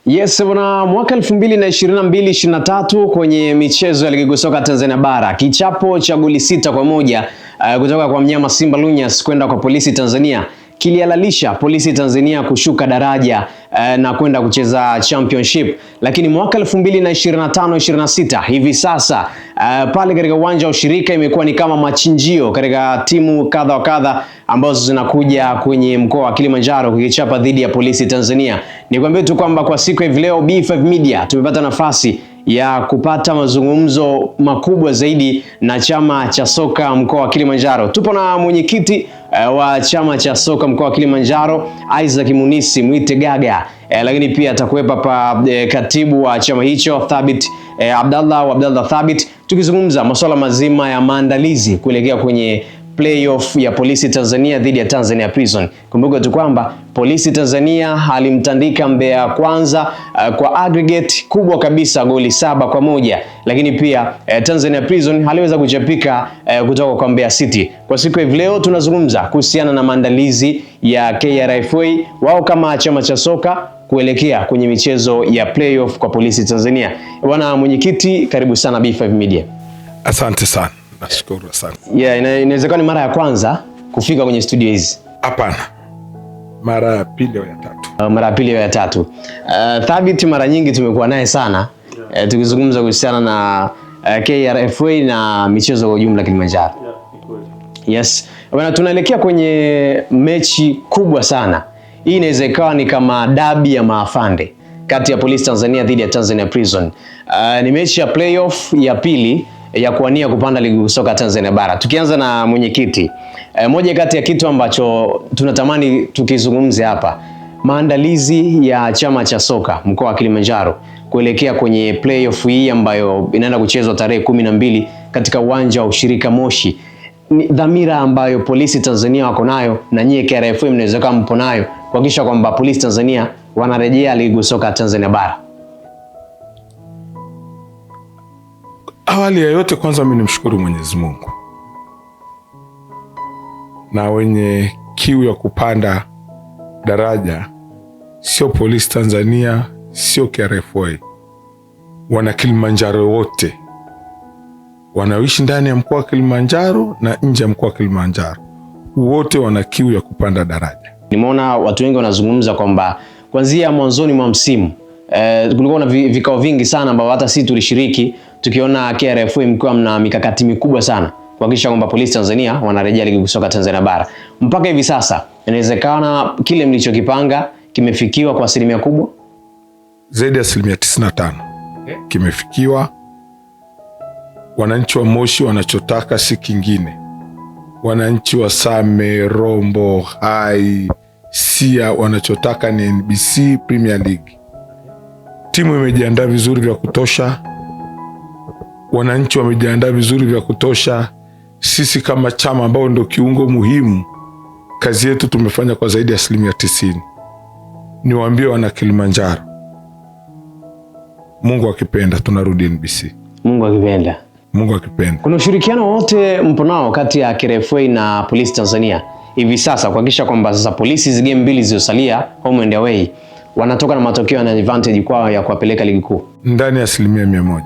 Yes, bwana, mwaka 2022-23 kwenye michezo ya ligi kuu soka Tanzania bara, kichapo cha goli 6-1 kutoka kwa mnyama Simba Lunyas kwenda kwa Polisi Tanzania kilihalalisha Polisi Tanzania kushuka daraja na kwenda kucheza championship. Lakini mwaka 2025-26 hivi sasa pale katika uwanja wa Ushirika imekuwa ni kama machinjio katika timu kadha wa kadha ambazo zinakuja kwenye mkoa wa Kilimanjaro kukichapa dhidi ya Polisi Tanzania. Nikwambie tu kwamba kwa siku hivi leo B5 Media tumepata nafasi ya kupata mazungumzo makubwa zaidi na chama cha soka mkoa wa Kilimanjaro. Tupo na mwenyekiti wa chama cha soka mkoa wa Kilimanjaro, Isaac Munisi Mwite Gaga, lakini pia atakuwepo hapa katibu wa chama hicho Thabit Abdallah Thabit, tukizungumza masuala mazima ya maandalizi kuelekea kwenye playoff ya Polisi Tanzania dhidi ya Tanzania Prison. Kumbuka tu kwamba Polisi Tanzania alimtandika Mbeya Kwanza kwa aggregate kubwa kabisa goli 7-1, lakini pia Tanzania Prison aliweza kuchapika kutoka kwa Mbeya City. Kwa siku hivi leo tunazungumza kuhusiana na maandalizi ya KRFA wao kama chama cha soka kuelekea kwenye michezo ya playoff kwa Polisi Tanzania. Bwana mwenyekiti, karibu sana B5 Media. Asante sana. Nashukuru sana. Yeah, inawezekana ni mara ya kwanza kufika kwenye studio hizi? Hapana. Mara ya pili au ya tatu. Mara ya pili au ya tatu. Thabit mara nyingi tumekuwa naye sana. Tukizungumza kuhusiana na KRFA na michezo kwa ujumla Kilimanjaro. Yes. Bwana, tunaelekea kwenye mechi kubwa sana. Hii inaweza ikawa ni kama dabi ya maafande kati ya Polisi Tanzania dhidi ya Tanzania Prison. Ni mechi ya playoff ya pili ya kuania kupanda ligi soka Tanzania bara. Tukianza na mwenyekiti, moja kati ya kitu ambacho tunatamani tukizungumze hapa, maandalizi ya chama cha soka mkoa wa Kilimanjaro kuelekea kwenye playoff hii ambayo inaenda kuchezwa tarehe 12 katika uwanja wa Ushirika Moshi. Ni dhamira ambayo Polisi Tanzania wako nayo na nyie KRFA mnaweza kama mpo nayo kuhakikisha kwamba Polisi Tanzania wanarejea ligi soka Tanzania bara. Awali ya yote, kwanza mimi nimshukuru Mwenyezi Mungu na wenye kiu ya kupanda daraja, sio Polisi Tanzania, sio KRFA, wana Kilimanjaro wote wanaoishi ndani ya mkoa wa Kilimanjaro na nje ya mkoa wa Kilimanjaro, wote wana kiu ya kupanda daraja. Nimeona watu wengi wanazungumza kwamba kuanzia mwanzoni mwa msimu kulikuwa na vikao vingi sana ambao hata sisi tulishiriki, tukiona KRFA mkiwa mna mikakati mikubwa sana kuhakikisha kwamba Polisi Tanzania wanarejea ligi soka Tanzania bara. Mpaka hivi sasa inawezekana kile mlichokipanga kimefikiwa kwa asilimia kubwa? Zaidi ya 95% kimefikiwa. Wananchi wa Moshi wanachotaka si kingine. Wananchi wa Same, Rombo, Hai, Sia wanachotaka ni NBC Premier League. Timu imejiandaa vizuri vya kutosha. Wananchi wamejiandaa vizuri vya kutosha. Sisi kama chama ambao ndio kiungo muhimu, kazi yetu tumefanya kwa zaidi ya 90%. Niwaambie wana Kilimanjaro, Mungu akipenda tunarudi NBC. Mungu akipenda. Mungu akipenda. Kuna ushirikiano wote mpo nao kati ya KRFA na Polisi Tanzania hivi sasa kuhakikisha kwamba sasa Polisi hizo game mbili zilizosalia home and away wanatoka na matokeo na advantage kwao ya kuwapeleka ligi kuu? Ndani ya 100%.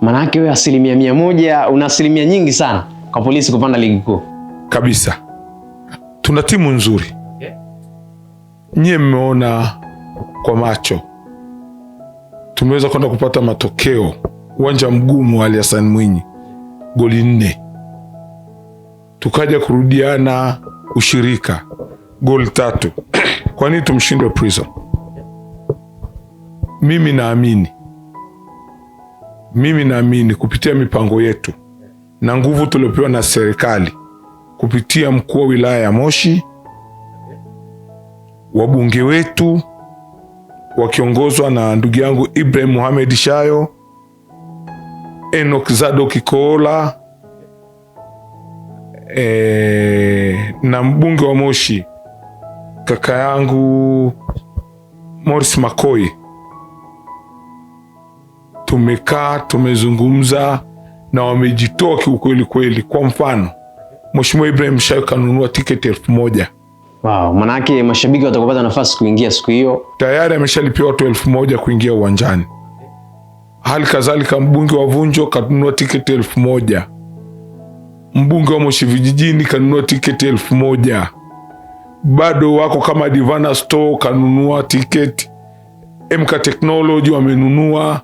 Maana yake wewe 100%, una asilimia nyingi sana kwa Polisi kupanda ligi kuu. Kabisa. Tuna timu nzuri. Nyie mmeona kwa macho. Tumeweza kwenda kupata matokeo uwanja mgumu wa Ali Hassan Mwinyi, goli 4. Tukaja kurudiana Ushirika, goli 3. Kwa nini tumshindwe Prison? Mimi naamini kupitia mipango yetu na nguvu tuliopewa na serikali kupitia mkuu wa wilaya ya Moshi, wabunge wetu wakiongozwa na ndugu yangu Ibrahim Mohamed Shayo, Enoch Zado Kikola, na mbunge wa Moshi kaka yangu Morris Makoi. Tumekaa, tumezungumza na wamejitoa kiukweli kweli. Kwa mfano, Mheshimiwa Ibrahim Shayo kanunua tiketi 1000 Wow, manake mashabiki watakapata nafasi kuingia siku hiyo. Tayari ameshalipia watu 1000 kuingia uwanjani. Hali kadhalika mbunge wa Vunjo kanunua tiketi 1000. Mbunge wa Moshi Vijijini kanunua tiketi 1000. Bado wako kama Divana Store kanunua tiketi. MK Technology wamenunua.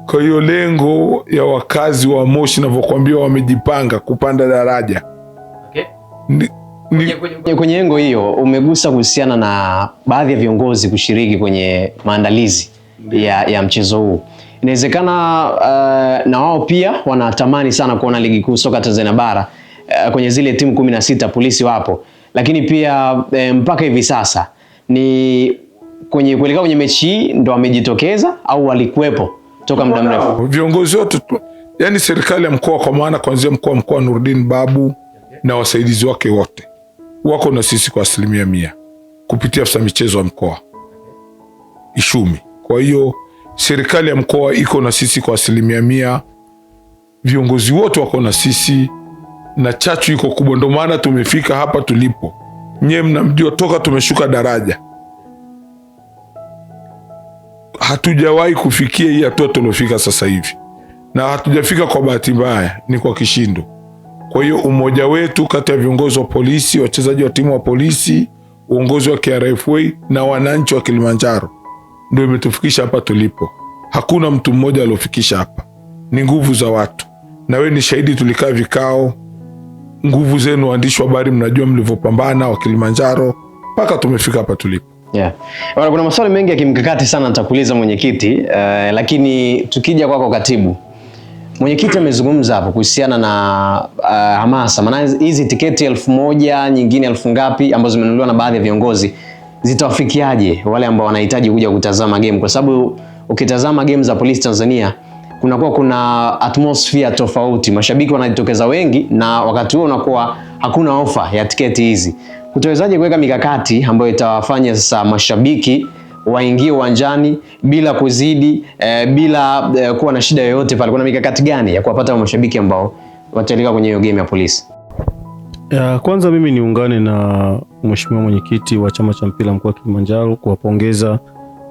Kwa hiyo lengo ya wakazi wa Moshi navyokuambia wamejipanga kupanda daraja. Okay. Kwenye engo hiyo umegusa kuhusiana na baadhi ya viongozi kushiriki kwenye maandalizi ya mchezo huu. Inawezekana na wao pia wanatamani sana kuona ligi kuu soka Tanzania bara kwenye zile timu 16 polisi wapo. Lakini pia mpaka hivi sasa ni kuelekea kwenye mechi hii ndo wamejitokeza au walikuwepo toka muda mrefu? Viongozi wote yani serikali ya mkoa, kwa maana kuanzia mkuu wa mkoa Nurdin Babu na wasaidizi wake wote wako na sisi kwa 100% kupitia afisa michezo wa mkoa Ishumi. Kwa hiyo serikali ya mkoa iko na sisi kwa 100%, viongozi wote wako na sisi na chachu iko kubwa, ndio maana tumefika hapa tulipo. Nyewe mnamjua toka tumeshuka daraja hatujawahi kufikia hii hatua tuliofika sasa hivi, na hatujafika kwa bahati mbaya, ni kwa kishindo. Kwa hiyo umoja wetu kati ya viongozi wa polisi, wachezaji wa timu wa polisi, uongozi wa KRFA na wananchi wa Kilimanjaro ndio imetufikisha hapa tulipo. Hakuna mtu mmoja aliofikisha hapa, ni nguvu za watu, na wewe ni shahidi. Tulikaa vikao, nguvu zenu waandishi wa habari, mnajua mlivyopambana wa Kilimanjaro mpaka tumefika hapa tulipo. Yeah. Kuna maswali mengi ya kimkakati sana nitakuuliza mwenyekiti, lakini tukija kwako katibu. Mwenyekiti amezungumza hapo kuhusiana na hamasa. Maana hizi tiketi 1000 nyingine 1000 ngapi ambazo zimenunuliwa na baadhi ya viongozi zitawafikiaje wale ambao wanahitaji kuja kutazama game? Kwa sababu ukitazama game za Polisi Tanzania kuna atmosphere tofauti. Mashabiki wanajitokeza wengi na wakati huo unakuwa hakuna ofa ya tiketi hizi. Utawezaje kuweka mikakati ambayo itawafanya sasa mashabiki waingie uwanjani bila kuzidi, bila kuwa na shida yoyote pale? Kuna mikakati gani ya kuwapata mashabiki ambao watalika kwenye hiyo game ya Polisi? Kwanza mimi niungane na mheshimiwa mwenyekiti wa chama cha mpira mkoa wa Kilimanjaro kuwapongeza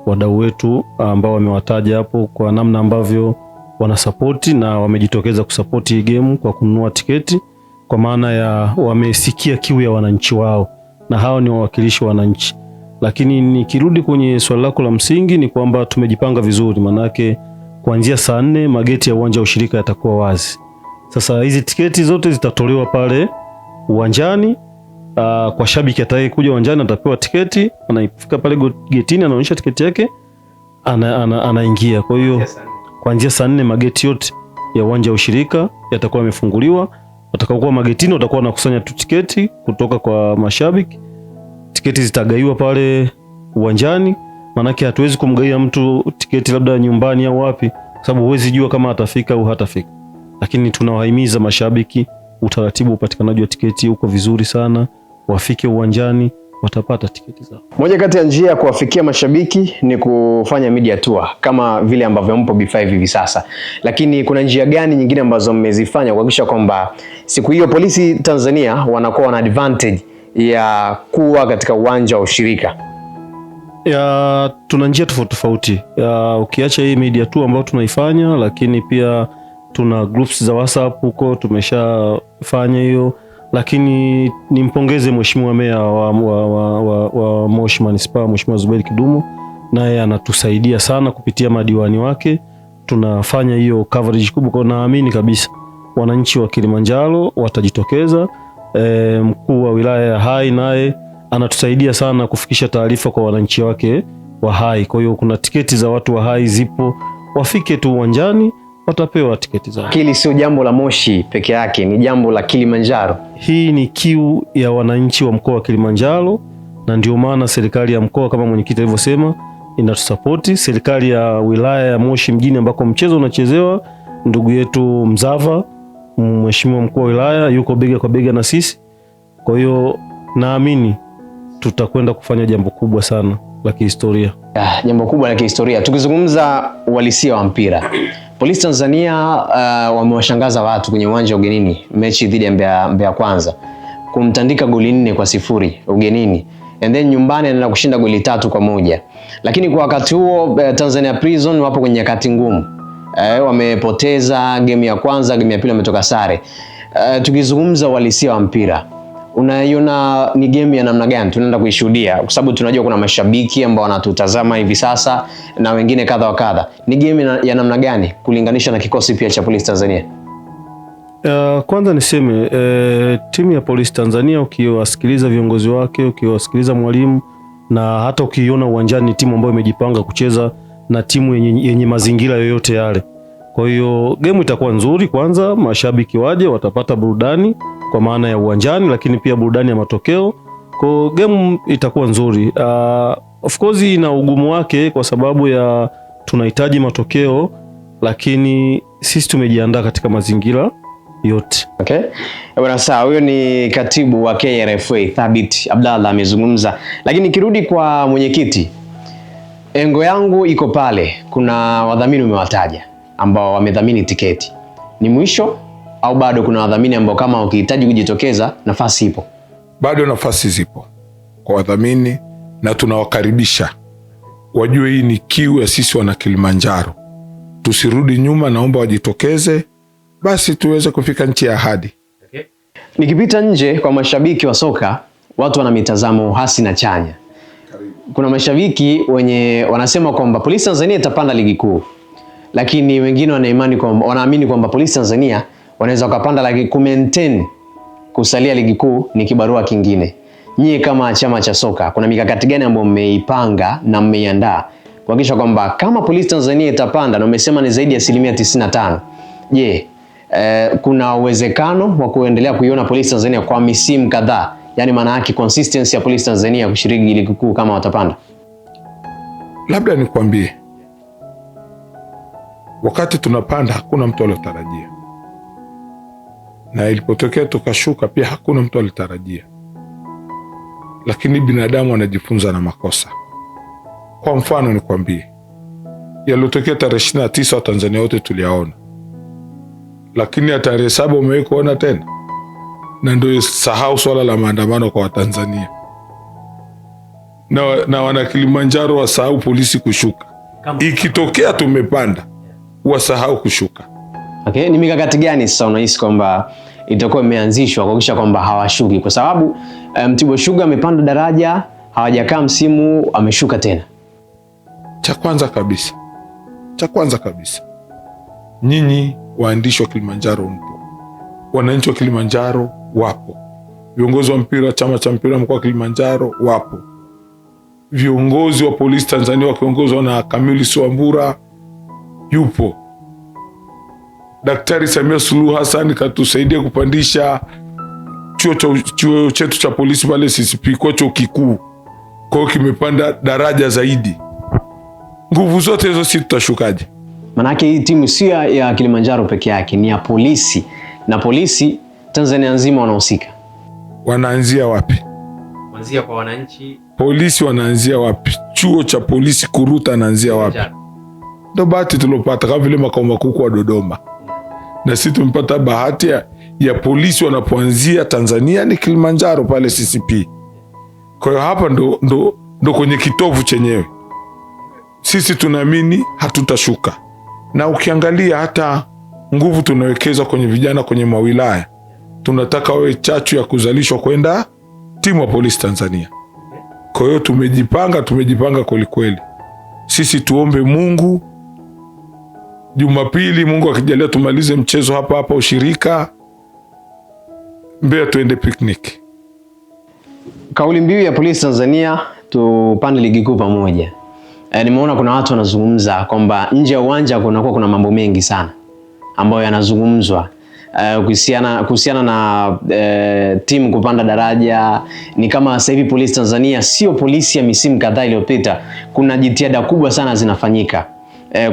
wadau wetu ambao wamewataja hapo kwa namna ambavyo wanasapoti na wamejitokeza kusapoti hii game kwa kununua tiketi, kwa maana ya wamesikia kiu ya wananchi wao na hao ni wawakilishi wa wananchi. Lakini nikirudi kwenye swali lako la msingi ni kwamba tumejipanga vizuri, manake kuanzia saa 4 mageti ya uwanja wa Ushirika yatakuwa wazi. Sasa hizi tiketi zote zitatolewa pale uwanjani. Kwa shabiki atakayekuja uwanjani atapewa tiketi, anafika pale getini anaonyesha tiketi yake, anaingia. Kwa hiyo kuanzia saa 4 mageti yote ya uwanja wa Ushirika yatakuwa yamefunguliwa. Watakaokuwa magetini watakuwa wanakusanya tu tiketi kutoka kwa mashabiki. Tiketi zitagaiwa pale uwanjani, manake hatuwezi kumgaia mtu tiketi labda nyumbani au wapi, kwa sababu huwezi jua kama atafika au hatafika. Lakini tunawahimiza mashabiki, utaratibu upatikanaji wa tiketi uko vizuri sana, wafike uwanjani watapata tiketi zao. Moja kati ya njia ya kuwafikia mashabiki ni kufanya media tour kama vile ambavyo mpo B5 hivi sasa. Lakini kuna njia gani nyingine ambazo mmezifanya kuhakikisha kwamba siku hiyo Polisi Tanzania wanakuwa na advantage ya kuwa katika uwanja wa Ushirika? Tuna njia tofauti. Ukiacha hii media tour ambayo tunaifanya, lakini pia tuna groups za WhatsApp huko tumeshafanya hiyo. Lakini nimpongeze mheshimiwa meya wa Moshi Manispaa, Mheshimiwa Zuberi Kidumo, naye anatusaidia sana kupitia madiwani wake. Tunafanya hiyo coverage kubwa, kwa naamini kabisa wananchi wa Kilimanjaro watajitokeza. Mkuu wa wilaya ya Hai naye anatusaidia sana kufikisha taarifa kwa wananchi wake wa Hai. Kwa hiyo kuna tiketi za watu wa Hai zipo, wafike tu uwanjani watapewa tiketi zao. Hili sio jambo la Moshi peke yake, ni jambo la Kilimanjaro. Hii ni kiu ya wananchi wa mkoa wa Kilimanjaro, na ndio maana serikali ya mkoa kama mwenyekiti alivyosema inatusapoti. Serikali ya wilaya ya Moshi mjini ambako mchezo unachezewa, ndugu yetu Mzava, mheshimiwa mkuu wa wilaya, yuko bega kwa bega na sisi. Kwa hiyo naamini tutakwenda kufanya jambo kubwa sana la kihistoria. Jambo kubwa la kihistoria. Tukizungumza uhalisia wa mpira, Polisi Tanzania wamewashangaza watu kwenye uwanja wa ugenini mechi dhidi ya Mbeya Kwanza kumtandika goli 4-0 ugenini, and then nyumbani anaenda kushinda goli 3-1. Lakini kwa wakati huo Tanzania Prison wapo kwenye nyakati ngumu. Wamepoteza game ya kwanza, game ya pili wametoka sare. Tukizungumza uhalisia wa mpira, unaiona ni game ya namna gani tunaenda kuishuhudia? Kwa sababu tunajua kuna mashabiki ambao wanatutazama hivi sasa na wengine kadha wa kadha. Ni game ya namna gani kulinganisha na kikosi pia cha Polisi Tanzania? Kwanza niseme timu ya Polisi Tanzania, ukiwasikiliza viongozi wake, ukiwasikiliza mwalimu na hata ukiiona uwanjani, ni timu ambayo imejipanga kucheza na timu yenye mazingira yoyote yale. Kwa hiyo game itakuwa nzuri. Kwanza mashabiki waje, watapata burudani kwa maana ya uwanjani, lakini pia burudani ya matokeo. Kwa game itakuwa nzuri. Of course ina ugumu wake kwa sababu ya tunahitaji matokeo, lakini sisi tumejiandaa katika mazingira yote. Okay. Bwana sawa, huyo ni katibu wa KRFA Thabit Abdalla amezungumza. Lakini kirudi kwa mwenyekiti, engo yangu iko pale, kuna wadhamini umewataja ambao wamedhamini tiketi. Ni mwisho au bado kuna wadhamini ambao kama ukihitaji kujitokeza nafasi ipo? Bado nafasi zipo kwa wadhamini na tunawakaribisha. Wajue hii ni kiu ya sisi wana Kilimanjaro. Tusirudi nyuma, naomba wajitokeze basi tuweze kufika nchi ya ahadi. Okay. Nikipita nje kwa mashabiki wa soka, watu wana mitazamo hasi na chanya. Kuna mashabiki wenye wanasema kwamba Polisi Tanzania itapanda ligi kuu. Lakini wengine wanaamini kwamba Polisi Tanzania wanaweza wakapanda ligi ku maintain kusalia ligi kuu ni kibarua kingine. Nyie kama chama cha soka, kuna mikakati gani ambayo mmeipanga na mmeiandaa kuhakikisha kwamba kama Polisi Tanzania itapanda, na umesema ni zaidi ya 95%, je, kuna uwezekano wa kuendelea kuiona Polisi Tanzania kwa misimu kadhaa? Yaani maana yake consistency ya Polisi Tanzania kushiriki ligi kuu kama watapanda? Labda nikwambie, wakati tunapanda hakuna mtu alitarajia, na ilipotokea tukashuka pia hakuna mtu alitarajia, lakini binadamu anajifunza na makosa. Kwa mfano nikwambie, yalotokea tarehe 29 wa Tanzania wote tuliyaona, lakini ya tarehe 7 umewahi kuona tena? Na ndio sahau swala la maandamano kwa Watanzania na wana Kilimanjaro wasahau polisi kushuka. Ikitokea tumepanda wasahau kushuka. Okay, ni mikakati gani sasa unahisi kwamba itakuwa imeanzishwa kuhakikisha kwamba hawashuki? Kwa sababu Mtibwa Sugar amepanda daraja, hawajakaa msimu, ameshuka tena. Cha kwanza kabisa, nyinyi waandishi wa Kilimanjaro mpo, wananchi wa Kilimanjaro wapo, viongozi wa mpira, chama cha mpira mkoa wa Kilimanjaro wapo, viongozi wa Polisi Tanzania wakiongozwa na Kamili Swambura yupo, Daktari Samia Suluhu Hassan katusaidia kupandisha chuo chetu cha polisi pale CCP kwa chuo kikuu, kwa hiyo kimepanda daraja zaidi. Nguvu zote hizo si tutashukaje? Manake hii timu si ya Kilimanjaro peke yake, ni ya polisi, na polisi Tanzania nzima wanahusika. Wanaanzia wapi? Kuanzia kwa wananchi. Polisi wanaanzia wapi? Chuo cha polisi Kuruta anaanzia wapi? Ndio bahati tulopata, kama vile makao makuu kwa Dodoma. Na sisi tumepata bahati ya polisi wanapoanzia Tanzania ni Kilimanjaro pale CCP. Kwa hiyo hapa ndo kwenye kitovu chenyewe. Sisi tunaamini hatutashuka. Na ukiangalia hata nguvu tunawekeza kwenye vijana kwenye mawilaya, tunataka wawe chachu ya kuzalishwa kwenda timu ya Polisi Tanzania. Kwa hiyo tumejipanga kweli kweli. Sisi tuombe Mungu, Jumapili Mungu akijalia tumalize mchezo hapa ushirika, Mbeya tuende picnic. Kauli mbiu ya Polisi Tanzania tupande ligi kuu pamoja. Nimeona kuna watu wanazungumza kwamba nje ya uwanja kuna mambo mengi sana ambayo yanazungumzwa kuhusiana na timu kupanda daraja. Ni kama sasa hivi Polisi Tanzania sio polisi ya misimu kadhaa iliyopita. Kuna jitihada kubwa sana zinafanyika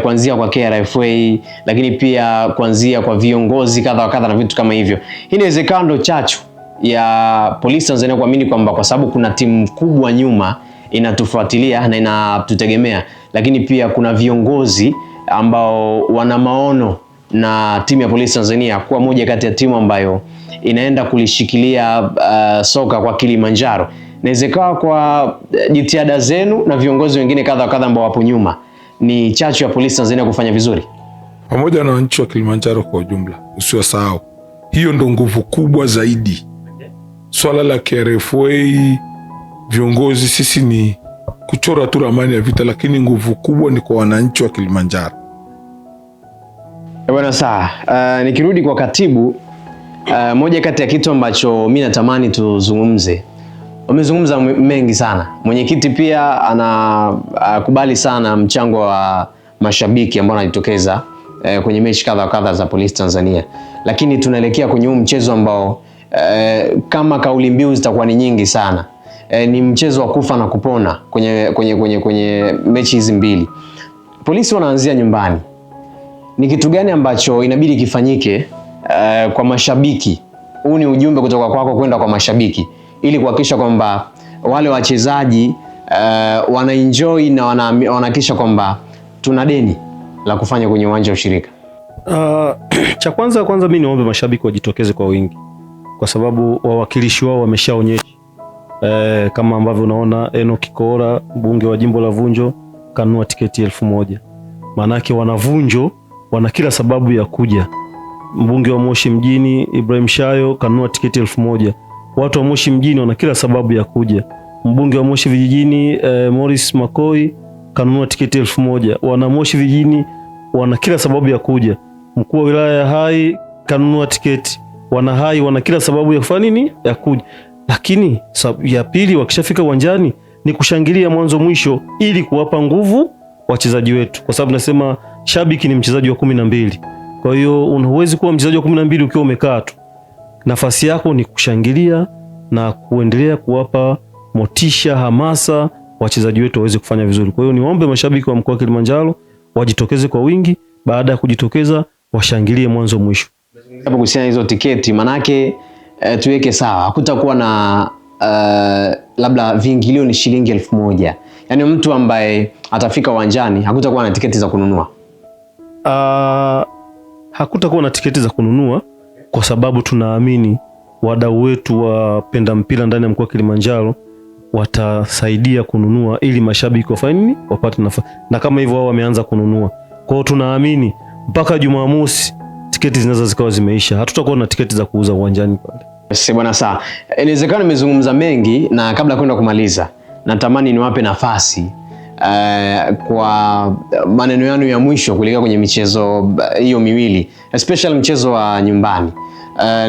kuanzia kwa KRFA, lakini pia kuanzia kwa viongozi kadha wa kadha na vitu kama hivyo. Hii inawezekana ndo chachu ya Polisi Tanzania kuamini kwamba kwa sababu kuna timu kubwa nyuma inatufuatilia na inatutegemea, lakini pia kuna viongozi ambao wana maono na timu ya Polisi Tanzania kuwa moja kati ya timu ambayo inaenda kulishikilia soka kwa Kilimanjaro. Inawezekana kwa jitihada zenu na viongozi wengine kadha kadha ambao wapo nyuma, ni chachu ya Polisi Tanzania kufanya vizuri pamoja na wananchi wa Kilimanjaro kwa ujumla. Usiwasahau, hiyo ndo nguvu kubwa zaidi. Swala la KRFA, viongozi, sisi ni kuchora tu ramani ya vita, lakini nguvu kubwa ni kwa wananchi wa Kilimanjaro. Bwana sawa, nikirudi kwa katibu, moja kati ya kitu ambacho mimi natamani tuzungumze, umezungumza mengi sana. Mwenyekiti pia anakubali sana mchango wa mashabiki ambao wanajitokeza kwenye mechi kadha kadha za Polisi Tanzania, lakini tunaelekea kwenye huu mchezo ambao kama kauli mbiu zitakuwa ni nyingi sana, ni mchezo wa kufa na kupona kwenye mechi hizi mbili. Polisi wanaanzia nyumbani. Ni kitu gani ambacho inabidi kifanyike kwa mashabiki? Huu ni ujumbe kutoka kwako kwenda kwa mashabiki, ili kuhakikisha kwamba wale wachezaji wanaenjoy na wanahakikisha kwamba tuna deni la kufanya kwenye uwanja wa Ushirika. Cha kwanza mimi niombe mashabiki wajitokeze kwa wingi, kwa sababu wawakilishi wao wameshaonyesha kama ambavyo unaona Enoch Kora, mbunge wa jimbo la Vunjo, kanunua tiketi 1000. Maanake wanavunjo wana kila sababu ya kuja. Mbunge wa Moshi mjini Ibrahim Shayo kanunua tiketi 1000. Watu wa Moshi mjini wana kila sababu ya kuja. Mbunge wa Moshi vijijini Morris Makoi kanunua tiketi 1000. Wana Moshi vijijini wana kila sababu ya kuja. Mkuu wa wilaya ya Hai kanunua tiketi. Wana Hai wana kila sababu ya kufanya nini? Ya kuja. Lakini sababu ya pili, wakishafika uwanjani ni kushangilia mwanzo mwisho, ili kuwapa nguvu wachezaji wetu, kwa sababu nasema shabiki ni mchezaji wa 12. Kwa hiyo unawezi kuwa mchezaji wa 12 ukiwa umekaa tu. Nafasi yako ni kushangilia na kuendelea kuwapa motisha, hamasa wachezaji wetu waweze kufanya vizuri. Kwa hiyo niwaombe mashabiki wa mkoa wa Kilimanjaro wajitokeze kwa wingi. Baada ya kujitokeza, washangilie mwanzo mwisho. Hapo kuhusiana hizo tiketi, manake tuweke sawa, hakutakuwa na labda viingilio ni shilingi 1000. Yaani mtu ambaye atafika uwanjani hakutakuwa na tiketi za kununua. Hakutakuwa na tiketi za kununua, kwa sababu tunaamini wadau wetu wapenda mpira ndani ya mkoa wa Kilimanjaro watasaidia kununua, ili mashabiki wafanye nini? Wapate nafasi. Na kama hivyo wao wameanza kununua. Kwa hiyo tunaamini mpaka Jumamosi tiketi zinaweza zikawa zimeisha. Hatutakuwa na tiketi za kuuza uwanjani pale. Sasa bwana, sawa. Inawezekana nimezungumza mengi, na kabla kwenda kumaliza natamani niwape nafasi kwa maneno yanu ya mwisho kuelekea kwenye michezo hiyo miwili, especially mchezo wa nyumbani.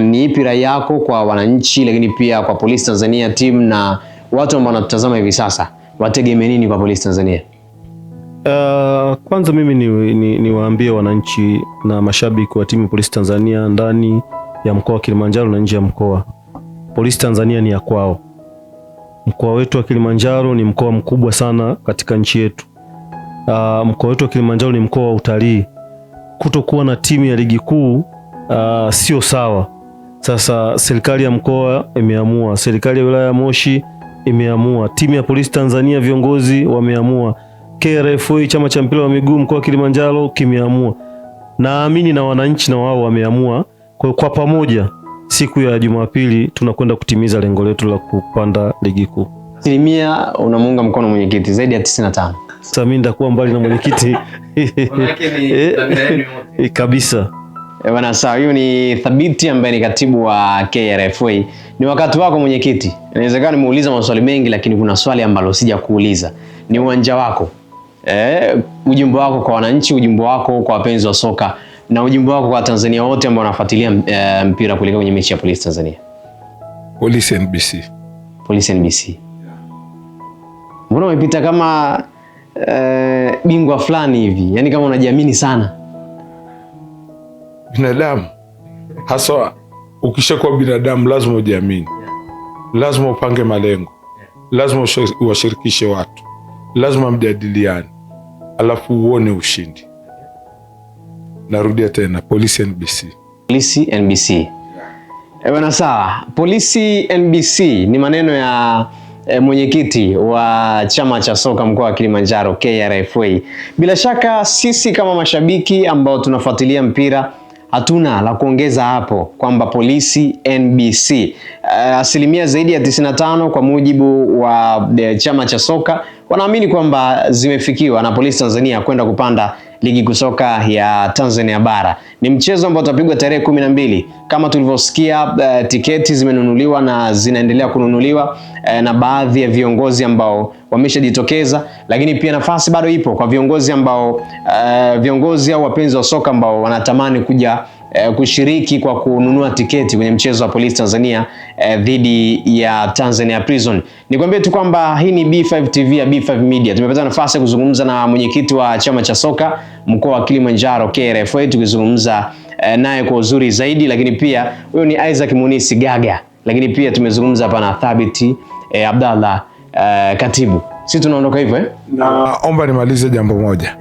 Ni ipi rai yako kwa wananchi, lakini pia kwa Polisi Tanzania team na watu ambao wanatutazama hivi sasa, wategemee nini kwa Polisi Tanzania? Kwanza mimi niwaambie wananchi na mashabiki wa timu Polisi Tanzania ndani ya mkoa wa Kilimanjaro na nje ya mkoa, Polisi Tanzania ni ya kwao. Mkoa wetu wa Kilimanjaro ni mkoa mkubwa sana katika nchi yetu. Mkoa wetu wa Kilimanjaro ni mkoa wa utalii. Kutokuwa na timu ya ligi kuu sio sawa. Sasa serikali ya mkoa imeamua, serikali ya wilaya ya Moshi imeamua, timu ya Polisi Tanzania viongozi wameamua, KRFA chama cha mpira wa miguu mkoa wa Kilimanjaro kimeamua. Naamini na wananchi na wao wameamua. Kwa pamoja siku ya Jumapili tunakwenda kutimiza lengo letu la kupanda ligi kuu. 100% unamuunga mkono mwenyekiti, zaidi ya 95. Sasa mimi ndakuwa mbali na mwenyekiti kabisa. Bwana sawa, hiyo ni Thabiti ambaye ni katibu wa KRFA. Ni wakati wako mwenyekiti. Inawezekana nimeuliza maswali mengi, lakini kuna swali ambalo sija kuuliza. Ni uwanja wako. Ujumbe wako kwa wananchi, ujumbe wako kwa wapenzi wa soka, na ujumbe wako kwa Tanzania wote ambao wanafuatilia mpira kuelekea kwenye mechi ya Polisi Tanzania. Polisi NBC. Polisi NBC. Mbona umepita kama bingwa fulani hivi? Yaani kama unajiamini sana. Binadamu hasa ukishakuwa binadamu lazima ujiamini. Lazima upange malengo. Lazima uwashirikishe watu. Lazima mjadiliane. Alafu uone ushindi. Narudia tena, Polisi NBC. Polisi NBC. Bwana sawa. Polisi NBC ni maneno ya mwenyekiti wa chama cha soka mkoa wa Kilimanjaro KRFA. Bila shaka sisi kama mashabiki ambao tunafuatilia mpira hatuna la kuongeza hapo kwamba polisi NBC asilimia zaidi ya 95 kwa mujibu wa chama cha soka wanaamini kwamba zimefikiwa na Polisi Tanzania kwenda kupanda ligi kuu soka ya Tanzania bara. Ni mchezo ambao utapigwa tarehe 12. Kama tulivyosikia, tiketi zimenunuliwa na zinaendelea kununuliwa na baadhi ya viongozi ambao wameshajitokeza, lakini pia nafasi bado ipo kwa viongozi ambao viongozi au wapenzi wa soka ambao wanatamani kuja kushiriki kwa kununua tiketi kwenye mchezo wa Polisi Tanzania dhidi ya Tanzania Prison. Nikwambie tu kwamba hii ni B5 TV ya B5 Media. Tumepata nafasi ya kuzungumza na mwenyekiti wa chama cha soka mkoa wa Kilimanjaro KRFA, tukizungumza naye kwa uzuri zaidi, lakini pia huyo ni Isaac Munisi Gaga, lakini pia tumezungumza hapa na Thabiti Abdallah katibu. Sisi tunaondoka hivyo Naomba nimalize jambo moja.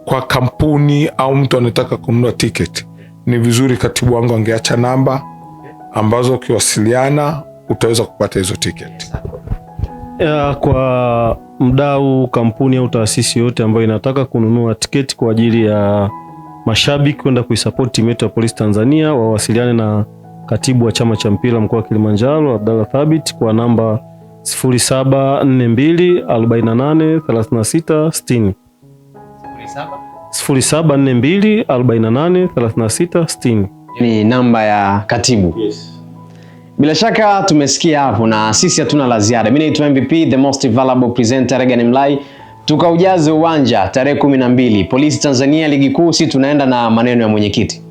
Kwa kampuni au mtu anataka kununua tiketi, ni vizuri katibu wangu angeacha namba ambazo ukiwasiliana utaweza kupata hizo tiketi. Kwa mdau, kampuni au taasisi yote ambayo inataka kununua tiketi kwa ajili ya mashabiki kwenda kuisupport timu yetu ya Polisi Tanzania, wawasiliane na katibu wa chama cha mpira mkoa wa Kilimanjaro Abdallah Thabit kwa namba 0742483660. 0742483660 ni namba ya katibu. Yes. Bila shaka tumesikia hapo na sisi hatuna la ziada. Mimi naitwa MVP, the most valuable presenter Regan Mlai. Tukaujaze uwanja tarehe 12. Polisi Tanzania ligi kuu, si tunaenda na maneno ya mwenyekiti.